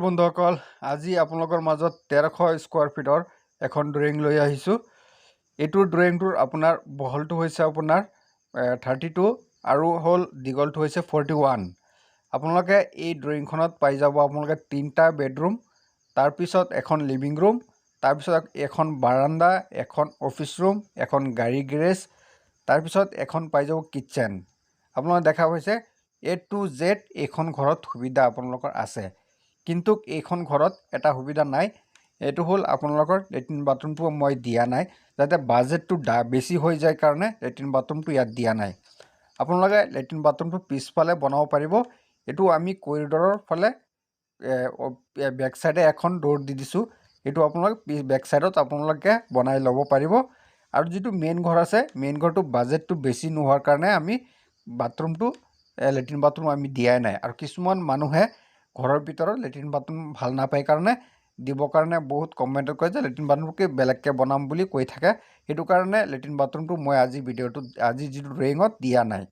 বন্ধুসকল, আজি আপোনালোকৰ মাজত 1300 স্কোয়াৰ ফিটৰ এখন ড্ৰয়িং লৈ আহিছোঁ। এইটো ড্ৰয়িংটোৰ আপোনাৰ বহলটো হৈছে আপোনাৰ 32 আৰু হ'ল দীঘলটো হৈছে 41। আপোনালোকে এই ড্ৰয়িংখনত পাই যাব আপোনালোকে 3টা বেডৰুম, তাৰপিছত এখন লিভিং ৰুম, তাৰপিছত এখন বাৰান্দা, এখন অফিচ ৰুম, এখন গাড়ী গেৰেজ, তাৰপিছত এখন পাই যাব কিটচেন। আপোনালোকে দেখা পাইছে A to Z এইখন ঘৰত সুবিধা আপোনালোকৰ আছে। কিন্তু এইখন ঘৰত এটা সুবিধা নাই, এইটো হ'ল আপোনালোকৰ লেট্ৰিন বাথৰুমটো মই দিয়া নাই, যাতে বাজেটটো বেছি হৈ যায় কাৰণে লেট্ৰিন বাথৰুমটো ইয়াত দিয়া নাই। আপোনালোকে লেট্ৰিন বাথৰুমটো পিছফালে বনাব পাৰিব। এইটো আমি কৰিডৰৰ ফালে বেক চাইডে এখন ডোৰ দি দিছোঁ। এইটো আপোনালোকে বেক চাইডত আপোনালোকে বনাই ল'ব পাৰিব। আৰু যিটো মেইন ঘৰ আছে, মেইন ঘৰটো বাজেটটো বেছি নোহোৱাৰ কাৰণে আমি বাথৰুমটো লেট্ৰিন বাথৰুম আমি দিয়াই নাই। আৰু কিছুমান মানুহে ঘৰৰ ভিতৰত লেট্ৰিন বাথৰুম ভাল নাপায় কাৰণে দিবৰ কাৰণে বহুত কমেণ্টত কয় যে লেট্ৰিন বাথৰুমকে বেলেগকৈ বনাম বুলি কৈ থাকে। সেইটো কাৰণে লেট্ৰিন বাথৰুমটো মই আজি যিটো ড্ৰয়িঙত দিয়া নাই।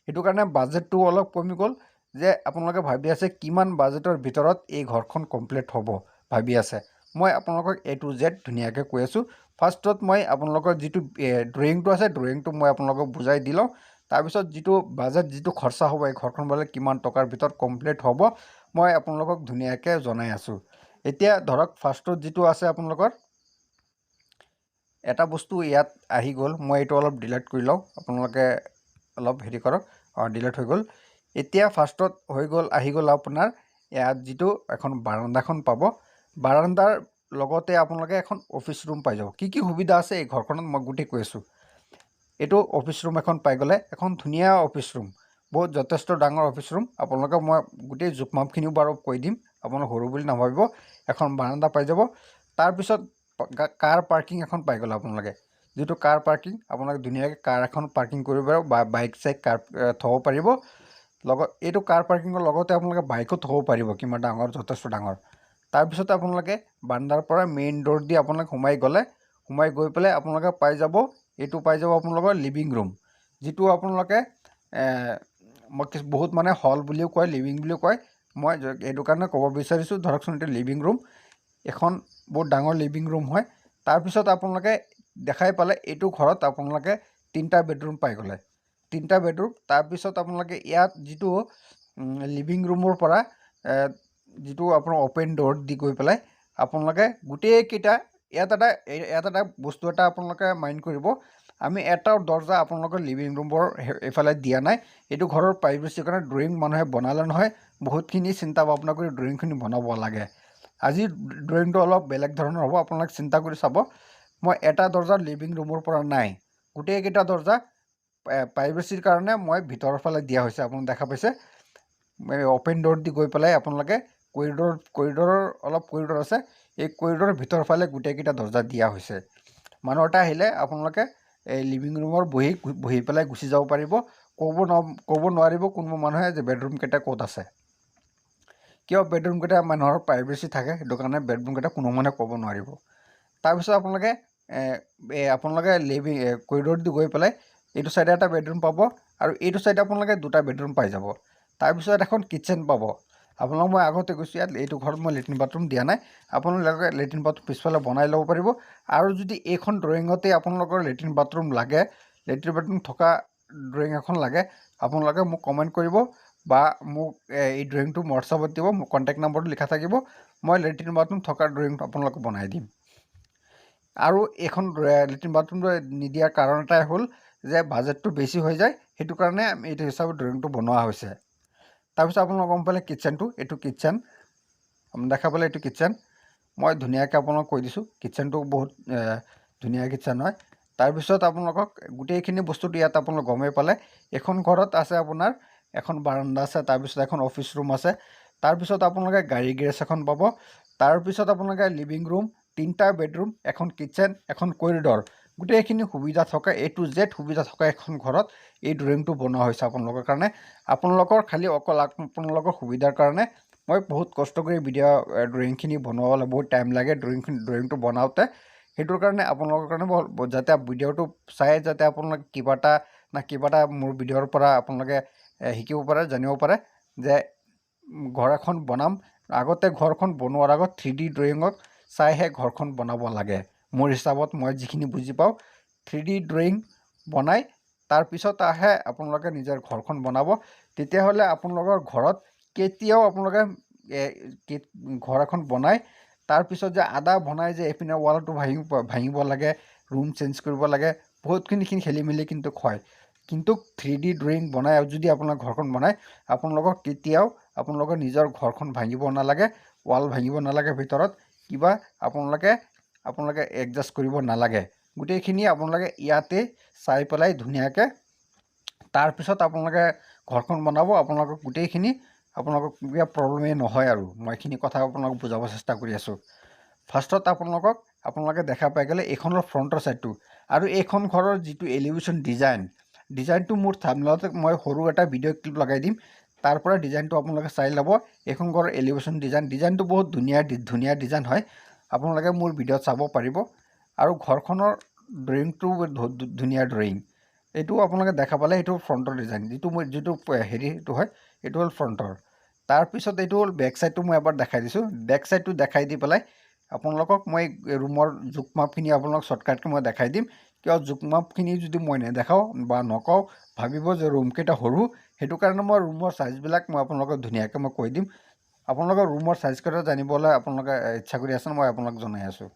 সেইটো কাৰণে বাজেটটো অলপ কমি গ'ল। যে আপোনালোকে ভাবি আছে কিমান বাজেটৰ ভিতৰত এই ঘৰখন কমপ্লিট হ'ব ভাবি আছে। মই আপোনালোকক A to Z ধুনীয়াকৈ কৈ আছোঁ। ফাৰ্ষ্টত মই আপোনালোকৰ যিটো ড্ৰয়িংটো আছে, ড্ৰয়িংটো মই আপোনালোকক বুজাই দি লওঁ। তাৰপিছত যিটো বাজেট, যিটো খৰচা হ'ব এই ঘৰখন বনালে কিমান টকাৰ ভিতৰত কমপ্লিট হ'ব, মই আপোনালোকক ধুনীয়াকৈ জনাই আছোঁ। এতিয়া ধৰক ফাৰ্ষ্টত যিটো আছে আপোনালোকৰ এটা বস্তু ইয়াত আহি গ'ল। মই এইটো অলপ ডিলিট কৰি লওঁ, আপোনালোকে অলপ হেৰি কৰক। ডিলিট হৈ গ'ল। এতিয়া ফাৰ্ষ্টত আহি গ'ল আপোনাৰ ইয়াত যিটো এখন বাৰান্দাখন পাব। বাৰান্দাৰ লগতে আপোনালোকে এখন অফিচ ৰুম পাই যাব। কি সুবিধা আছে এই ঘৰখনত মই গোটেই কৈ আছোঁ। এইটো অফিচ ৰুম এখন পাই গ'লে, এখন ধুনীয়া অফিচ ৰুম, বহুত যথেষ্ট ডাঙৰ অফিচ ৰুম। আপোনালোকে মই গোটেই জোখমাপখিনিও বাৰু কৈ দিম, আপোনালোক সৰু বুলি নাভাবিব। এখন বাৰান্দা পাই যাব। তাৰপিছত কাৰ পাৰ্কিং এখন পাই গ'ল আপোনালোকে। যিটো কাৰ পাৰ্কিং, আপোনালোকে ধুনীয়াকৈ কাৰ এখন পাৰ্কিং কৰিব পাৰিব বা বাইক চাইক থ'ব পাৰিব। লগত এইটো কাৰ পাৰ্কিঙৰ লগতে আপোনালোকে বাইকো থ'ব পাৰিব, কিমান ডাঙৰ, যথেষ্ট ডাঙৰ। তাৰপিছত আপোনালোকে বাৰান্দাৰ পৰা মেইন ডোৰ দি আপোনালোকে সোমাই গৈ পেলাই আপোনালোকে পাই যাব, এইটো পাই যাব আপোনালোকৰ লিভিং ৰুম। যিটো আপোনালোকে বহুত মানে হল বুলিও কয়, লিভিং বুলিও কয়। মই এইটো কাৰণে ক'ব বিচাৰিছোঁ, ধৰকচোন এইটো লিভিং ৰুম, এখন বহুত ডাঙৰ লিভিং ৰুম হয়। তাৰপিছত আপোনালোকে দেখাই পালে এইটো ঘৰত আপোনালোকে 3টা বেডৰুম পাই গ'লে, 3টা বেডৰুম। তাৰপিছত আপোনালোকে ইয়াত যিটো লিভিং ৰুমৰ পৰা যিটো আপোনাৰ অ'পেন ডোৰ দি গৈ পেলাই আপোনালোকে গোটেইকেইটা ইয়াত এটা বস্তু এটা আপোনালোকে মাইণ্ড কৰিব, আমি এটাও দৰ্জা আপোনালোকৰ লিভিং ৰুমৰ এইফালে দিয়া নাই। এইটো ঘৰৰ প্ৰাইভেচিৰ কাৰণে ড্ৰয়িং মানুহে বনালে নহয়, বহুতখিনি চিন্তা ভাৱনা কৰি ড্ৰয়িংখিনি বনাব লাগে। আজি ড্ৰয়িংটো অলপ বেলেগ ধৰণৰ হ'ব, আপোনালোকে চিন্তা কৰি চাব। মই এটা দৰ্জা লিভিং ৰুমৰ পৰা নাই, গোটেইকেইটা দৰ্জা প্ৰাইভেচিৰ কাৰণে মই ভিতৰৰ ফালে দিয়া হৈছে। আপোনালোকে দেখা পাইছে অ'পেন ডোৰ দি গৈ পেলাই আপোনালোকে কৰিডৰৰ অলপ কৰিডৰ আছে, এই কৰিডৰৰ ভিতৰৰ ফালে গোটেইকেইটা দৰ্জা দিয়া হৈছে। মানুহ এটা আহিলে আপোনালোকে এই লিভিং ৰুমৰ বহি পেলাই গুচি যাব পাৰিব। ক'ব নোৱাৰিব কোনো মানুহে যে বেডৰুমকেইটা ক'ত আছে। কিয় বেডৰুমকেইটা মানুহৰ প্ৰাইভেচি থাকে, সেইটো কাৰণে বেডৰুমকেইটা কোনো মানুহে ক'ব নোৱাৰিব। তাৰপিছত আপোনালোকে কৰিডৰ দি গৈ পেলাই এইটো চাইডে এটা বেডৰুম পাব আৰু এইটো চাইডে আপোনালোকে 2টা বেডৰুম পাই যাব। তাৰপিছত এখন কিটচেন পাব। আপোনালোক মই আগতে কৈছোঁ, ইয়াত এইটো ঘৰত মই লেট্ৰিন বাথৰুম দিয়া নাই। আপোনালোকে লেট্ৰিন বাথৰুম পিছফালে বনাই ল'ব পাৰিব। আৰু যদি এইখন ড্ৰয়িঙতে আপোনালোকৰ লেট্ৰিন বাথৰুম লাগে, লেট্ৰিন বাথৰুম থকা ড্ৰয়িং এখন লাগে, আপোনালোকে মোক কমেণ্ট কৰিব বা মোক এই ড্ৰয়িংটো হোৱাটছআপত দিব। মোৰ কণ্টেক্ট নম্বৰটো লিখা থাকিব। মই লেট্ৰিন বাথৰুম থকা ড্ৰয়িংটো আপোনালোকে বনাই দিম। আৰু এইখন লেট্ৰিন বাথৰুমটো নিদিয়াৰ কাৰণ এটাই হ'ল যে বাজেটটো বেছি হৈ যায়, সেইটো কাৰণে আমি এইটো হিচাপত ড্ৰয়িংটো বনোৱা হৈছে। তাৰপিছত আপোনালোকে গম পালে কিটচেনটো, এইটো কিটচেন দেখা পালে, এইটো কিটচেন। মই ধুনীয়াকৈ আপোনালোকক কৈ দিছোঁ, কিটচেনটো বহুত ধুনীয়া কিটচেন হয়। তাৰপিছত আপোনালোকক গোটেইখিনি বস্তুটো ইয়াত আপোনালোকে গমেই পালে। এখন ঘৰত আছে আপোনাৰ এখন বাৰান্দা আছে, তাৰপিছত এখন অফিচ ৰুম আছে, তাৰপিছত আপোনালোকে গাড়ী গেৰেজ এখন পাব, তাৰপিছত আপোনালোকে লিভিং ৰুম, 3টা বেডৰুম, এখন কিটচেন, এখন কৰিডৰ, গোটেইখিনি সুবিধা থকা A to Z সুবিধা থকা এখন ঘৰত এই ড্ৰয়িংটো বনোৱা হৈছে আপোনালোকৰ কাৰণে। আপোনালোকৰ খালি অকল আপোনালোকৰ সুবিধাৰ কাৰণে মই বহুত কষ্ট কৰি ড্ৰয়িংখিনি বনাবলৈ বহুত টাইম লাগে ড্ৰয়িংটো বনাওঁতে। সেইটোৰ কাৰণে আপোনালোকৰ কাৰণে যাতে ভিডিঅ'টো চাই যাতে আপোনালোকে কিবা এটা মোৰ ভিডিঅ'ৰ পৰা আপোনালোকে শিকিব পাৰে, জানিব পাৰে যে ঘৰ এখন বনাম আগতে ঘৰখন বনোৱাৰ আগত 3D ড্ৰয়িঙক চাইহে ঘৰখন বনাব লাগে। মোৰ হিচাপত মই যিখিনি বুজি পাওঁ 3D ড্ৰয়িং বনাই তাৰপিছতহে আপোনালোকে নিজৰ ঘৰখন বনাব। তেতিয়াহ'লে আপোনালোকৰ ঘৰত কেতিয়াও আপোনালোকে ঘৰ এখন বনাই তাৰপিছত যে আদা বনাই যে এইপিনে ৱালটো ভাঙিব লাগে, ৰুম চেঞ্জ কৰিব লাগে, বহুতখিনি খেলি মেলি কিন্তু হয়। কিন্তু 3D ড্ৰয়িং বনাই যদি আপোনাৰ ঘৰখন বনায় আপোনালোকক কেতিয়াও আপোনালোকৰ নিজৰ ঘৰখন ভাঙিব নালাগে, ৱাল ভাঙিব নালাগে, ভিতৰত কিবা আপোনালোকে এডজাষ্ট কৰিব নালাগে। গোটেইখিনি আপোনালোকে ইয়াতে চাই পেলাই ধুনীয়াকৈ তাৰপিছত আপোনালোকে ঘৰখন বনাব। আপোনালোকক গোটেইখিনি আপোনালোকক কিবা প্ৰব্লেমেই নহয় আৰু মই এইখিনি কথা আপোনালোকক বুজাব চেষ্টা কৰি আছোঁ। ফাৰ্ষ্টত আপোনালোকে দেখা পাই গ'লে এইখনৰ ফ্ৰণ্টৰ ছাইডটো আৰু এইখন ঘৰৰ যিটো এলিভেশ্যন ডিজাইনটো মোৰ থাম্বনেইলত মই সৰু এটা ভিডিঅ' ক্লিপ লগাই দিম, তাৰ পৰা ডিজাইনটো আপোনালোকে চাই ল'ব। এইখন ঘৰৰ এলিভেশ্যন ডিজাইনটো বহুত ধুনীয়া ডিজাইন হয়, আপোনালোকে মোৰ ভিডিঅ'ত চাব পাৰিব। আৰু ঘৰখনৰ ড্ৰয়িংটো ধুনীয়া ড্ৰয়িং। এইটো আপোনালোকে দেখা পালে এইটো ফ্ৰণ্টৰ ডিজাইন, যিটো হেৰিটো হয় এইটো হ'ল ফ্ৰণ্টৰ। তাৰপিছত এইটো হ'ল বেক ছাইডটো মই এবাৰ দেখাই দিছোঁ। বেক ছাইডটো দেখাই দি পেলাই আপোনালোকক মই ৰুমৰ জোখ মাপখিনি আপোনালোকক শ্বৰ্টকাটকৈ মই দেখাই দিম। কিয় জোখ মাপখিনি যদি মই নেদেখাওঁ বা নকওঁ ভাবিব যে ৰুমকেইটা সৰু, সেইটো কাৰণে মই ৰুমৰ চাইজবিলাক মই আপোনালোকক ধুনীয়াকৈ মই কৈ দিম। আপোনালোকৰ ৰুমৰ চাইজকেইটা জানিবলৈ আপোনালোকে ইচ্ছা কৰি আছে, মই আপোনালোক জনাই আছোঁ।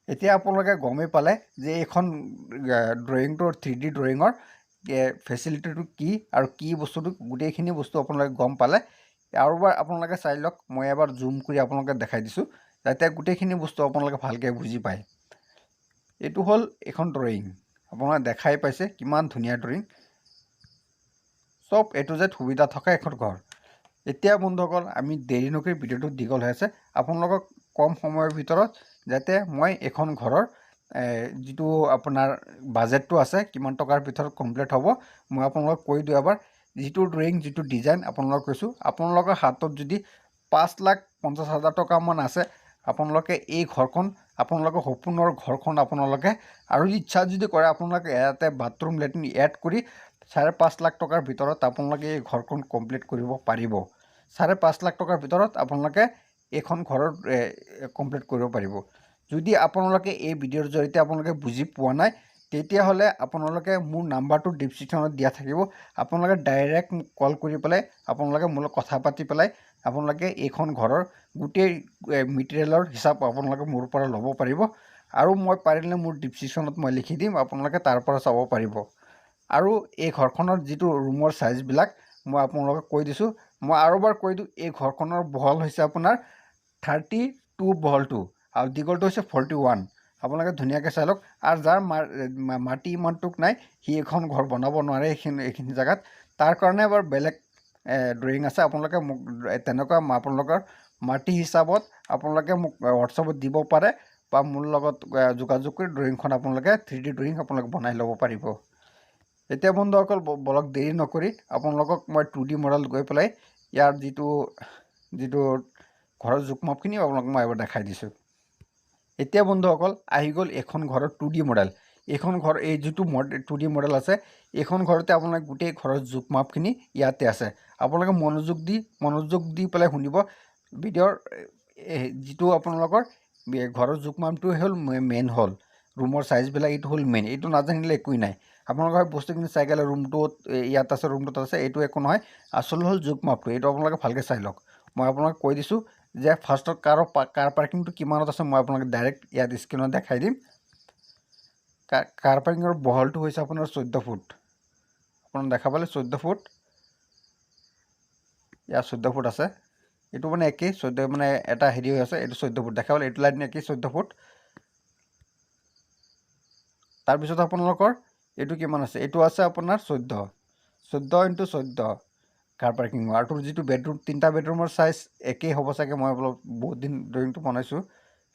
এতিয়া আপোনালোকে গমেই পালে যে এইখন ড্ৰয়িংটোৰ 3D ড্ৰয়িঙৰ ফেচিলিটিটো কি আৰু কি বস্তুটো, গোটেইখিনি বস্তু আপোনালোকে গম পালে। আৰু এবাৰ আপোনালোকে চাই লওক, মই এবাৰ জুম কৰি আপোনালোকে দেখাই দিছোঁ যাতে গোটেইখিনি বস্তু আপোনালোকে ভালকৈ বুজি পায়। এইটো হ'ল এইখন ড্ৰয়িং, আপোনালোকে দেখাই পাইছে কিমান ধুনীয়া ড্ৰয়িং, চব A to Z সুবিধা থকা এখন ঘৰ। এতিয়া বন্ধুসকল আমি দেৰি নকৰি ভিডিঅ'টো দীঘল হৈ আছে, আপোনালোকক কম সময়ৰ ভিতৰত যাতে মই এখন ঘৰৰ যিটো আপোনাৰ বাজেটটো আছে কিমান টকাৰ ভিতৰত কমপ্লিট হ'ব মই আপোনালোকক কৈ দিওঁ এবাৰ। যিটো ড্ৰয়িং যিটো ডিজাইন আপোনালোকক কৈছোঁ, আপোনালোকৰ হাতত যদি 5,50,000 টকামান আছে আপোনালোকে এই ঘৰখন আপোনালোকৰ সপোনৰ ঘৰখন আপোনালোকে আৰু ইচ্ছা যদি কৰে আপোনালোকে ইয়াতে বাথৰুম লেট্ৰিন এড কৰি 5.5 লাখ টকাৰ ভিতৰত আপোনালোকে এই ঘৰখন কমপ্লিট কৰিব পাৰিব। 5.5 লাখ টকাৰ ভিতৰত আপোনালোকে এইখন ঘৰৰ কমপ্লিট কৰিব পাৰিব। যদি আপোনালোকে এই ভিডিঅ'ৰ জৰিয়তে আপোনালোকে বুজি পোৱা নাই তেতিয়াহ'লে আপোনালোকে মোৰ নাম্বাৰটো ডিছক্ৰিপশ্যনত দিয়া থাকিব, আপোনালোকে ডাইৰেক্ট মোক কল কৰি পেলাই আপোনালোকে মোৰ লগত কথা পাতি পেলাই আপোনালোকে এইখন ঘৰৰ গোটেই মেটেৰিয়েলৰ হিচাপ আপোনালোকে মোৰ পৰা ল'ব পাৰিব। আৰু মই পাৰিলে মোৰ ডিছক্ৰিপশ্যনত মই লিখি দিম, আপোনালোকে তাৰ পৰা চাব পাৰিব। আৰু এই ঘৰখনৰ যিটো ৰুমৰ চাইজবিলাক মই আপোনালোকক কৈ দিছোঁ। মই আৰু এবাৰ কৈ দিওঁ, এই ঘৰখনৰ বহল হৈছে আপোনাৰ 32 বহলটো আৰু দীঘলটো হৈছে 41। আপোনালোকে ধুনীয়াকৈ চাই লওক। আৰু যাৰ মাটি ইমানটোক নাই সি এখন ঘৰ বনাব নোৱাৰে এইখিনি জেগাত, তাৰ কাৰণে এবাৰ বেলেগ ড্ৰয়িং আছে। আপোনালোকে মোক তেনেকুৱা আপোনালোকৰ মাটি হিচাপত আপোনালোকে মোক হোৱাটছআপত দিব পাৰে বা মোৰ লগত যোগাযোগ কৰি ড্ৰয়িংখন আপোনালোকে 3D ড্ৰয়িং আপোনালোকে বনাই ল'ব পাৰিব। এতিয়া বন্ধুসকল বলক দেৰি নকৰি আপোনালোকক মই 2D মডেল গৈ পেলাই ইয়াৰ যিটো ঘৰৰ জোখ মাপখিনি আপোনালোকক মই এবাৰ দেখাই দিছোঁ। এতিয়া বন্ধুসকল আহি গ'ল এইখন ঘৰৰ 2D মডেল। এইখন ঘৰ এই যিটো 2D মডেল আছে এইখন ঘৰতে আপোনালোকে গোটেই ঘৰৰ জোখ মাপখিনি ইয়াতে আছে। আপোনালোকে মনোযোগ দি পেলাই শুনিব। ভিডিঅ'ৰ যিটো আপোনালোকৰ ঘৰৰ জোখ মাপটো হ'ল মেইন, হ'ল ৰুমৰ চাইজবিলাক, এইটো হ'ল মেইন। এইটো নাজানিলে একোৱেই নাই। আপোনালোকৰ বস্তুখিনি চাই গ'লে ৰুমটোত ইয়াত আছে, ৰুমটোত আছে, এইটো একো নহয়। আচল হ'ল জোখ মাপটো, এইটো আপোনালোকে ভালকৈ চাই লওক। মই আপোনালোকক কৈ দিছোঁ যে ফাৰ্ষ্টত কাৰ পাৰ্কিংটো কিমানত আছে মই আপোনালোকে ডাইৰেক্ট ইয়াত স্ক্ৰীণত দেখাই দিম। কাৰ পাৰ্কিঙৰ বহলটো হৈছে আপোনাৰ 14 ফুট। আপোনালোকে দেখা পালে 14 ফুট, ইয়াত 14 ফুট আছে। এইটো মানে একেই 14 মানে এটা হেৰি হৈ আছে, এইটো 14 ফুট দেখা পালে, এইটো লাইন একেই 14 ফুট। তাৰপিছত আপোনালোকৰ এইটো কিমান আছে, এইটো আছে আপোনাৰ 14 × 14 কাৰ পাৰ্কিং। আৰু যিটো বেডৰুম, 3টা বেডৰুমৰ চাইজ একেই হ'ব চাগে, মই অলপ বহুত দিন ড্ৰয়িংটো বনাইছোঁ,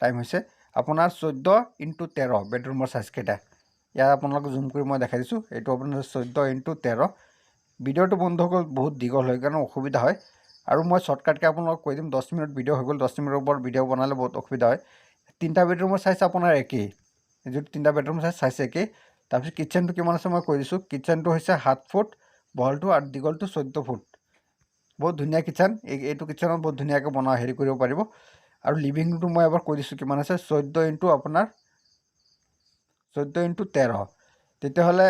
টাইম হৈছে। আপোনাৰ 14 × 13 বেডৰুমৰ চাইজকেইটা ইয়াত আপোনালোকক জুম কৰি মই দেখাই দিছোঁ। এইটো আপোনাৰ 14 × 13। ভিডিঅ'টো বন্ধুসকল বহুত দীঘল হয় কাৰণে অসুবিধা হয়, আৰু মই শ্বৰ্টকাটকৈ আপোনালোকক কৈ দিম। 10 মিনিট ভিডিঅ' হৈ গ'ল, 10 মিনিটৰ ওপৰত ভিডিঅ' বনালে বহুত অসুবিধা হয়। 3টা বেডৰুমৰ চাইজ আপোনাৰ একেই, যিটো 3টা বেডৰুমৰ চাইজ একেই। তাৰপিছত কিটচেনটো কিমান আছে মই কৈ দিছোঁ। কিটচেনটো হৈছে 7 ফুট বহলটো আৰু দীঘলটো 14 ফুট। বহুত ধুনীয়া কিচেন, এইটো কিচেনত বহুত ধুনীয়াকৈ বনোৱা হেৰি কৰিব পাৰিব। আৰু লিভিং ৰুমটো মই এবাৰ কৈ দিছোঁ কিমান আছে, 14 ইনটু আপোনাৰ 14 ইনটু 13। তেতিয়াহ'লে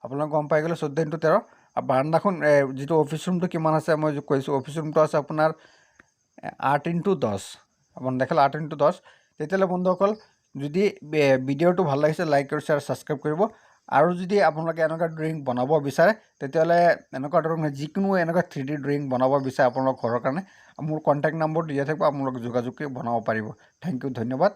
আপোনালোক গম পাই গ'লে 14 ইনটু 13। আৰু বাৰান্দাখন যিটো অফিচ ৰুমটো কিমান আছে মই কৈছোঁ, অফিচ ৰুমটো আছে আপোনাৰ 8 ইনটু 10। আপুনি দেখিলে 8 ইনটু 10। তেতিয়াহ'লে বন্ধুসকল, যদি ভিডিঅ'টো ভাল লাগিছে লাইক আৰু শ্বেয়াৰ ছাবস্ক্ৰাইব কৰিব। আৰু যদি আপোনালোকে এনেকুৱা ড্ৰয়িং বনাব বিচাৰে তেতিয়াহ'লে এনেকুৱা ধৰণৰ যিকোনো এনেকুৱা 3D ড্ৰয়িং বনাব বিচাৰে আপোনালোকৰ ঘৰৰ কাৰণে, মোৰ কণ্টেক্ট নম্বৰটো দিয়া থাকিব, আপোনালোকে যোগাযোগ কৰি বনাব পাৰিব। থেংক ইউ, ধন্যবাদ।